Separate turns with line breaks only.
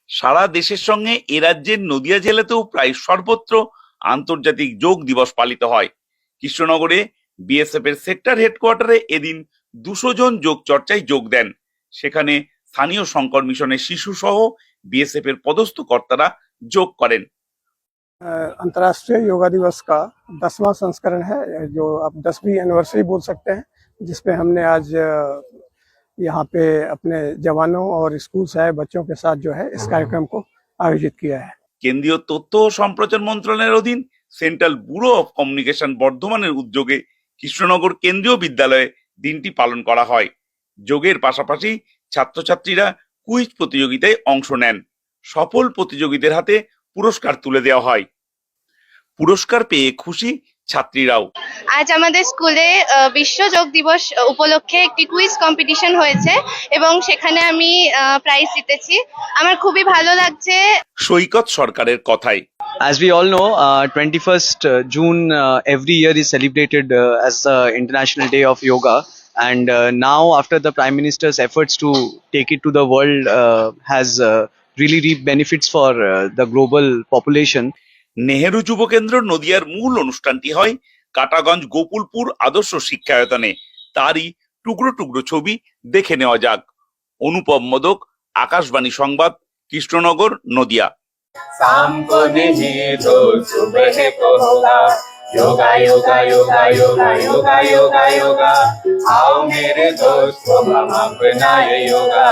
সারা দেশের সঙ্গে এ রাজ্যের নদিয়া জেলাতেও প্রায় সর্বত্র আন্তর্জাতিক যোগ দিবস পালিত হয়। কৃষ্ণনগরে বিএসএফ এর সেক্টর হেডকোয়ার্টারে এদিন 200 জন যোগ চর্চায় যোগ দেন। সেখানে স্থানীয় শঙ্কর মিশনের শিশু সহ বিএসএফ এর পদস্থ কর্তারা যোগ করেন।
अंतर्राष्ट्रीय योगा दिवस का 10वां संस्करण है, जो आप 10वीं एनिवर्सरी बोल सकते हैं, जिसपे हमने आज यहाँ पे अपने जवानों और स्कूल से आए बच्चों के साथ जो है इस कार्यक्रम को आयोजित किया है।
কেন্দ্রীয় তথ্য ও সম্প্রচার মন্ত্রণালয়ের অধীন সেন্ট্রাল ব্যুরো অফ কমিউনিকেশন বর্ধমানের উদ্যোগে কৃষ্ণনগর কেন্দ্রীয় বিদ্যালয়ে দিনটি পালন করা হয়। যোগের পাশাপাশি ছাত্রছাত্রীরা কুইজ প্রতিযোগিতায় অংশ নেন। সফল প্রতিযোগীদের হাতে পুরস্কার তুলে দেওয়া হয়। পুরস্কার পেয়ে খুশি ছাত্রীরাও।
আজ আমাদের স্কুলে বিশ্ব যোগ দিবস উপলক্ষে একটি কুইজ কম্পিটিশন হয়েছে এবং সেখানে আমি প্রাইজ জিতেছি। আমার খুবই ভালো লাগছে।
সৈকত সরকারের কথাই,
As we all know, 21st June every year is celebrated as the International Day of Yoga, and now after the Prime Minister's efforts to take it to the world has really reaped benefits for the global population.
Nehru যুব কেন্দ্র নদিয়ার মূল অনুষ্ঠানটি হয় কাটাগঞ্জ গোকুলপুর আদর্শ শিক্ষায়তনে। তারই টুকরো টুকরো ছবি দেখে নেওয়া যাক। অনুপম মোদক, আকাশবাণী সংবাদ, কৃষ্ণনগর, নদিয়া।
शाम को नहीं तो सुबह को होगा योगा योगा योगा योगा योगा योगा योगा। आओ मेरे दोस्तों हम अपनाए योगा।